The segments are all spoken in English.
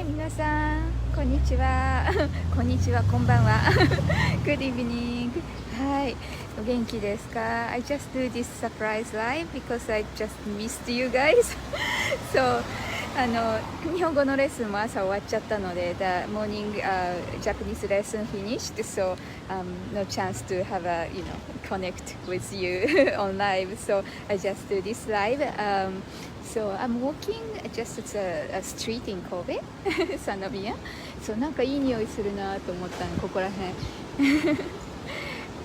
い、皆さん、こんにちは。こんにちは、こんばんは。Good evening. はい、お元気ですか？ I just do this surprise live because I just missed you guys. So, 日本語のレッスンも朝終わっちゃったので、the morning、Japanese lesson finished, so no chance to have connect with you on live. So I just do this live. So I'm walking just a street in Kobe, Sannomiya. So なんかいい匂いするなと思ったの、ここら辺。こ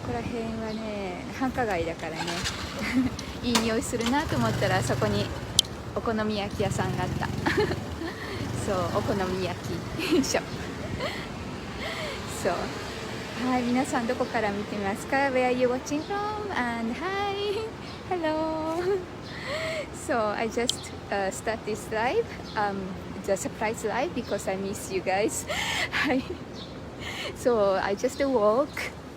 こら辺はね、繁華街だからね。いい匂いするなと思ったら、そこにお好み焼き屋さんがあった。そう、お好み焼きショップ。そう。はい、皆さんどこから見てますか？ Where are you watching from? And hi! Hello! So I just start this live, the surprise live because I miss you guys. So I just walk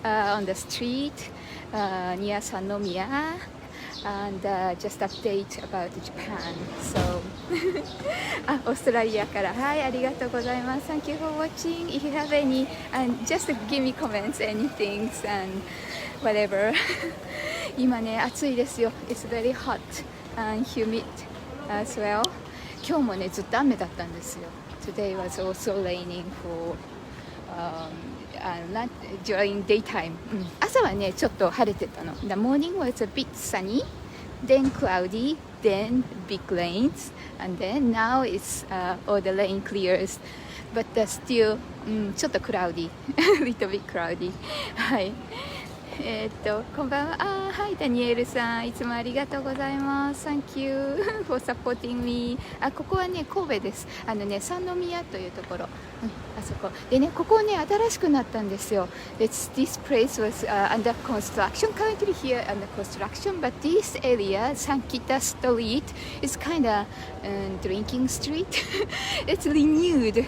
on the street near Sannomiya and just update about Japan. So オーストラリアからはいありがとうございます。Thank you for watching. If you have any and just give me comments, anything and whatever. 今ね暑いですよ。It's very hot.And humid as well. 今日もねずっと雨だったんですよ。Today was also raining not during daytime. 朝はねちょっと晴れてたの。The morning was a bit sunny, then cloudy, then big rains, and then now all the rain clears, but still ちょっと cloudy, little bit cloudy. はい。こんばんは。はい、ダニエルさん、いつもありがとうございます。Thank you for supporting me. ここはね、神戸です。三宮というところ。あそこ。でね、ここね、新しくなったんですよ。This place was under construction. Currently here under construction, but this area, Sankita Street, is kind of drinking street. It's renewed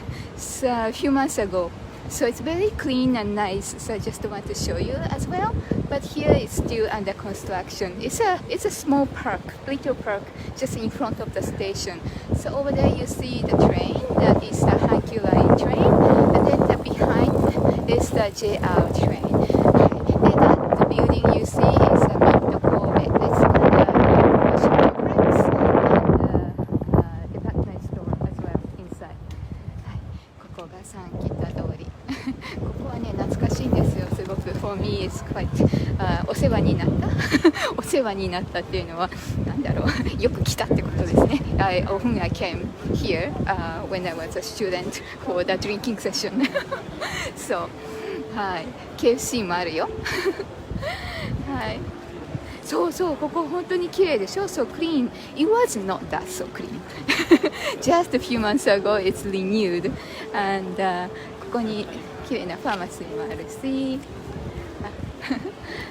a few months ago.So it's very clean and nice. So I just want to show you as well. But here it's still under construction. It's a small park, little park, just in front of the station. So over there you see the train. That is the Hankyu Line train. And then behind is the JR train. And that building you see is a Minto Kobe. It's kind of commercial complex and department store as well inside. ここがSankita通り。ここはね懐かしいんですよすごく For me it's quite、お世話になったお世話になったっていうのはなんだろうよく来たってことですね。Often I came here、when I was a student for the drinking session. So はい KFC もあるよはいそうそうここ本当に綺麗でしょ So clean. It was not that so clean. Just a few months ago it's renewed and、ここに綺麗なファーマシーもあるし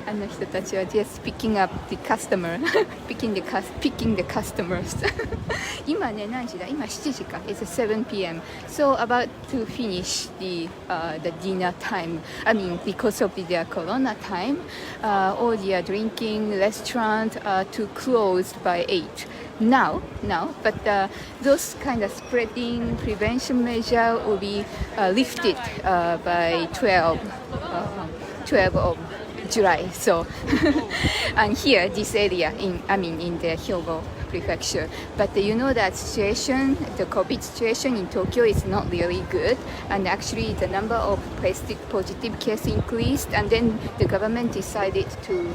あの人たちは just picking up the customer picking the customers 今ね何時だ今7時か It's 7 p.m. So about to finish the dinner time. I mean because of the corona time, all the drinking restaurant are to closed by 8.Now, but those kind of spreading prevention measure will be lifted by 12 of July. So, and here, this area, in the Hyogo prefecture. But you know that situation, the COVID situation in Tokyo is not really good. And actually, the number of positive cases increased. And then the government decided to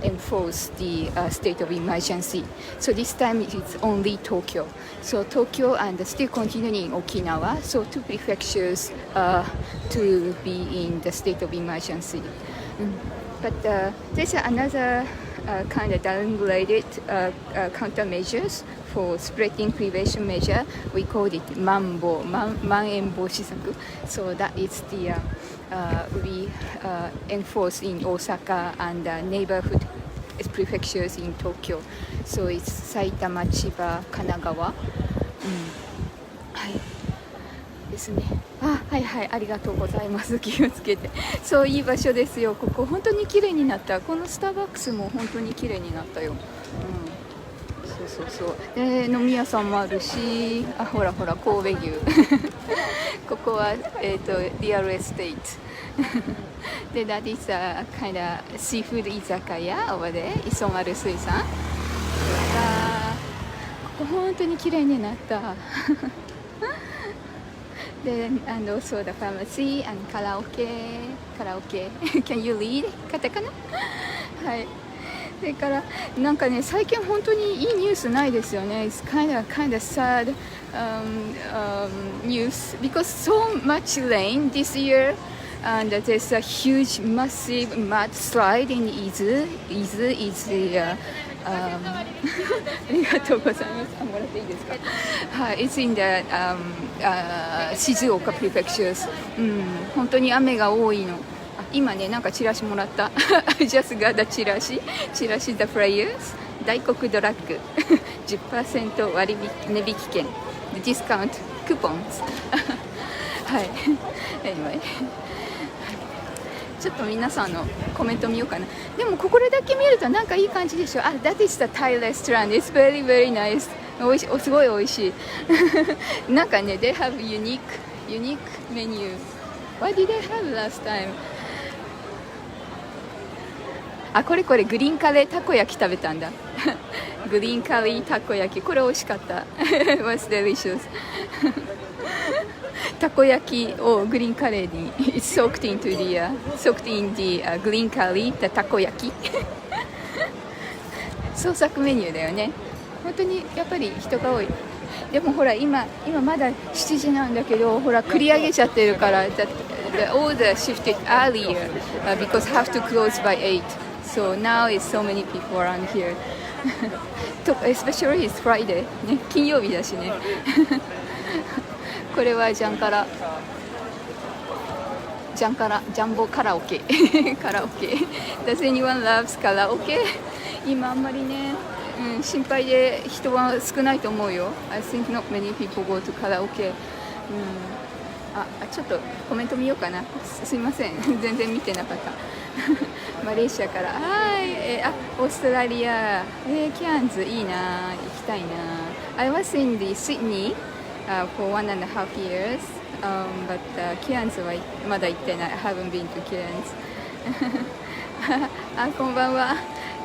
enforce the state of emergency. So this time it's only Tokyo. So Tokyo and still continuing in Okinawa. So two prefectures to be in the state of emergency. But there's another kind of downgraded countermeasures for spreading prevention measure. We called it manbo, man-en-boshisaku. So that is the we enforce in Osaka and neighborhood prefectures in Tokyo. So it's Saitama, Chiba, Kanagawa. はいですね。はいはい、ありがとうございます。気をつけて。そういい場所ですよ。ここ本当に綺麗になった。このスターバックスも本当に綺麗になったよ。そうで飲み屋さんもあるし、あほらほら神戸牛ここは、リアルエステートで That is a kind of seafood 居酒屋 over there 磯丸水産。ここ本当に綺麗になったで and also the pharmacy and カラオケcan you read カタカナはいそれからなんかね最近本当にいいニュースないですよね。 It's kind of sad news because so much rain this year and there's a huge massive mud slide in 伊豆is theありがとうございます。もらっていいですか。はい、It's in the静岡 prefectures、本当に雨が多いの。今ねなんかチラシもらったI just got the チラシ the flyers 大黒ドラッグ10% 割引値引き券ディスカウントクーポンはい anywayちょっと皆さんのコメント見ようかな。でもこれだけ見るとなんかいい感じでしょ。あ、That is the Thai restaurant. It's very very nice. おいしい、すごいおいしいなんかね They have unique menu. What did they have last time? あ、これグリーンカレーたこ焼き食べたんだグリーンカレーたこ焼きこれ美味しかったIt was delicious たこ焼きをグリーンカレーに It's soaked in the green curry たこ焼き創作メニューだよね。本当にやっぱり人が多い。でもほら今まだ7時なんだけどほら繰り上げちゃってるから the order shifted earlier、because have to close by 8 so now is so many people around here especially it's Friday ね金曜日だしねこれはジャンボカラオケカラオケ Does anyone loves カラオケ今あんまりね、心配で人は少ないと思うよ。 I think not many people go to カラオケ、ちょっとコメント見ようかな。すいません全然見てなかったマレーシアからはい、オーストラリア、キャンズいいな、行きたいな。 I was in the Sydney、for 1.5 years、but、キャンズはまだ行ってない。I haven't been to キャンズこんばんは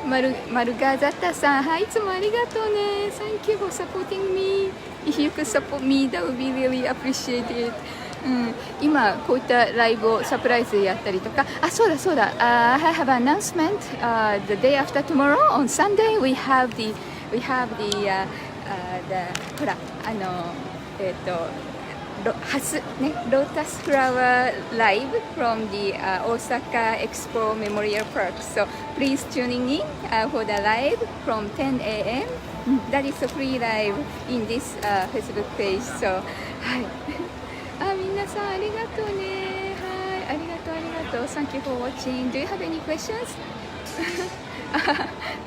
マルガザッタさん、はい、いつもありがとうね。 Thank you for supporting me. If you could support me, that would be really appreciated. 今こういったライブをサプライズでやったりとか、そうだ、I have an announcement、the day after tomorrow on Sunday we have the ほらハスね、ロータスフラワーライブ from the、Osaka Expo Memorial Park. So please tuning in、for the live from 10 a.m. That is a free live in this、Facebook page. So はい皆さんありがとうね。はい、ありがとう。Thank you for watching. Do you have any questions?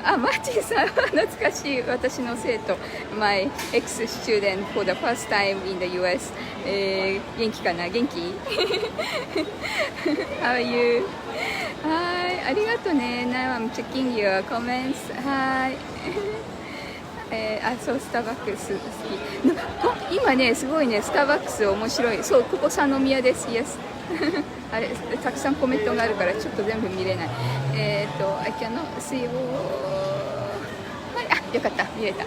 マーチンさん懐かしい。私の生徒 My ex-student for the first time in the US、元気かな。元気How are you? はいありがとうね。 Now I'm checking your comments. はいそうスターバックス好き今ねすごいねスターバックス面白い。そうここ三宮です。 Yes あれたくさんコメントがあるからちょっと全部見れない。I cannot see you。 はいよかった見れた。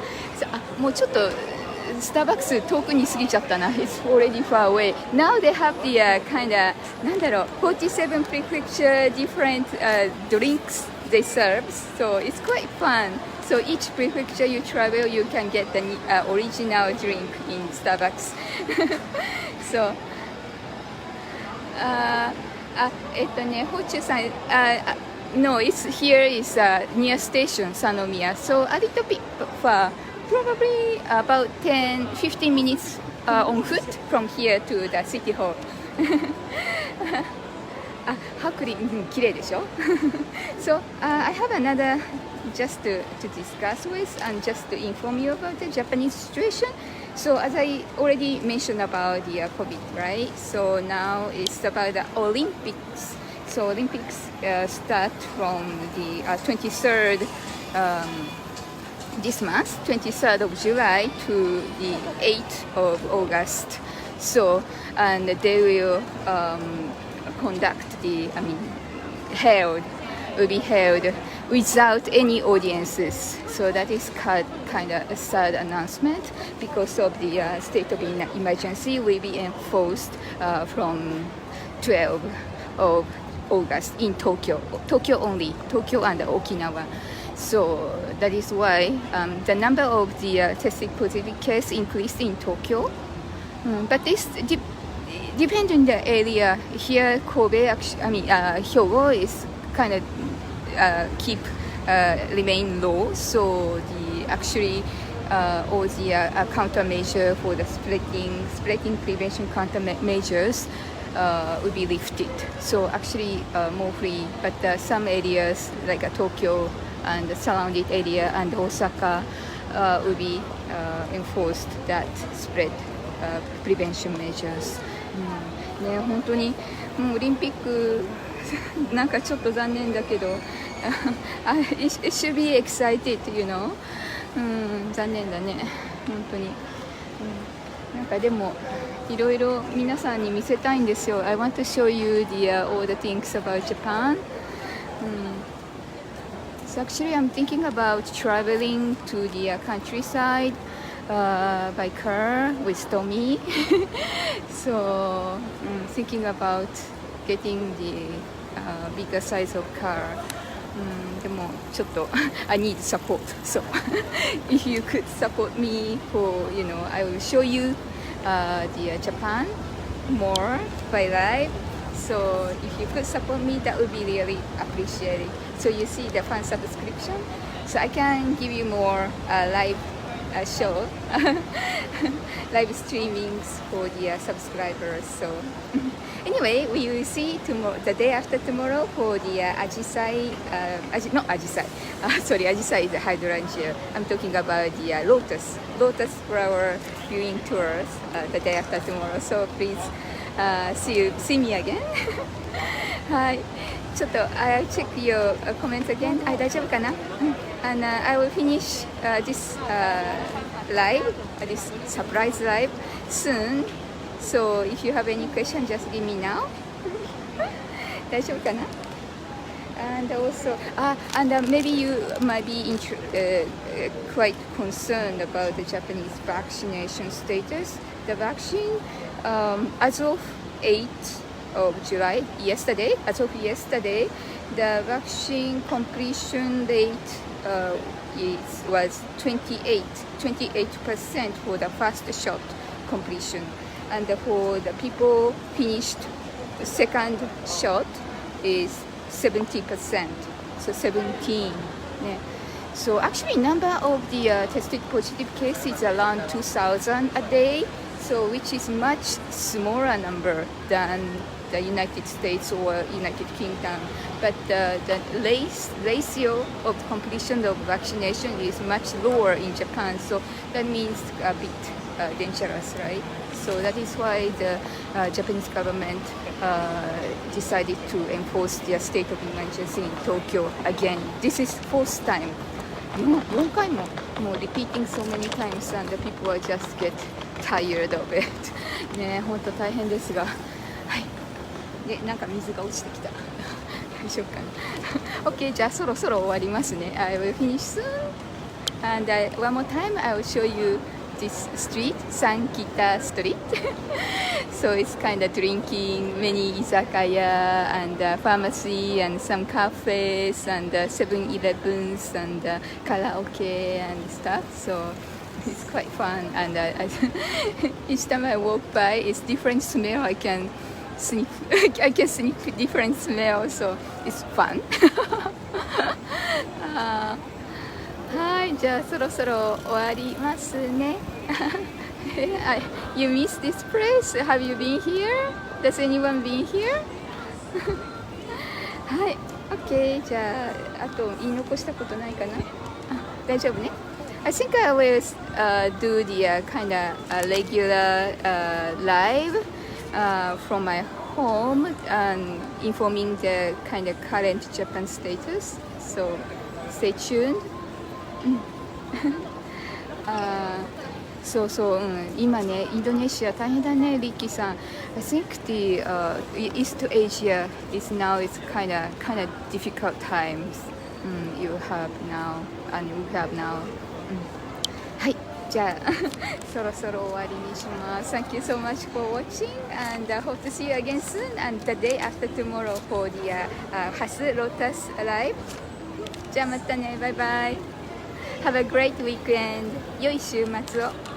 もうちょっとスターバックス遠くに過ぎちゃったな。 It's already far away. Now they have the、kind of なんだろう47 prefecture different、drinks they serve. So it's quite fun. So each prefecture you travel you can get the、original drink in Starbucks. SoホチュさんNo, it's here is、near station Sannomiya. So a little bit far, probably about 10-15 minutes、on foot from here to the city hall. 白麗綺麗でしょSo、I have another just to discuss with and just to inform you about the Japanese situation. So as I already mentioned about the COVID, right? So now it's about the Olympics. So Olympics start from the 23rd this month, 23rd of July to the 8th of August. So, and they will conduct will be held without any audiences. So that is kind of a sad announcement because of the state of emergency will be enforced from 12th of August in Tokyo only, Tokyo and Okinawa. So that is why the number of the tested positive case increased in Tokyo. But this depends on the area. Here, Kobe, Hyogo is kind of remain low. So all the countermeasure for the spreading prevention countermeasures will be lifted. So actually more free. But some areas like Tokyo and the surrounding area and Osaka will be enforced that spread prevention measures. ね、本当にもうオリンピックなんかちょっと残念だけどit should be excited, you know. 残念だね本当に、なんかでもいろいろ皆さんに見せたいんですよ。I want to show you all the things about Japan. So actually I'm thinking about traveling to the countryside by car with Tommy. So thinking about getting the bigger size of car. でもちょっとI need support. So if you could support me for, you know, I will show you the Japan more by live. So if you could support me, that would be really appreciated. So you see the fan subscription, so I can give you more live show, live streamings for the subscribers. So anyway, we will see tomorrow, the day after tomorrow, for the Ajisai, not Ajisai, sorry, Ajisai is a hydrangea. I'm talking about the lotus flower viewing tours the day after tomorrow. So please see me again. はい、ちょっと I'll check your comments again. 大丈夫かな？ And I will finish this live, this surprise live soon. So if you have any question, just give me now. 大丈夫かな？ And also, maybe you might be quite concerned about the Japanese vaccination status. The vaccine, as of 8th of July, as of yesterday, the vaccine completion rate was 28% for the first shot completion. And for the people finished the second shot is 70%, so 17. Yeah. So actually number of the tested positive cases is around 2,000 a day, so which is much smaller number than the United States or United Kingdom. But the ratio of completion of vaccination is much lower in Japan, so that means a bit dangerous, right? So that is why the Japanese government decided to enforce their state of emergency in Tokyo again. This is fourth time. 4回もrepeating so many times, and the people are just get tired of it. ね、本当大変ですが、はい。で、なんか水が落ちてきた。大丈夫かな。OK、じゃあそろそろ終わりますね。I will finish soon. And one more time, I will show you this street, Sankita street. So it's kind of drinking, many izakaya and pharmacy and some cafes and 7-Elevens and karaoke and stuff. So it's quite fun. And each time I walk by, it's different smell. I can sniff different smell. So it's fun. はい、じゃあそろそろ終わりますね。You miss this place? Have you been here? Does anyone been here? はい、OK。じゃああと言い残したことないかな？大丈夫ね。I think I will do the kind of regular live from my home and informing the kind of current Japan status. So stay tuned. そうそう、今ね、インドネシア大変だね、リッキーさん。I think the East Asia is now it's kind of difficult times. You have now and we have now. はい、じゃあそろそろ終わりにします。Thank you so much for watching and hope to see you again soon and the day after tomorrow for the Hasu Lotus Live. じゃあまたね、バイバイ。Have a great weekend. 良い週末を。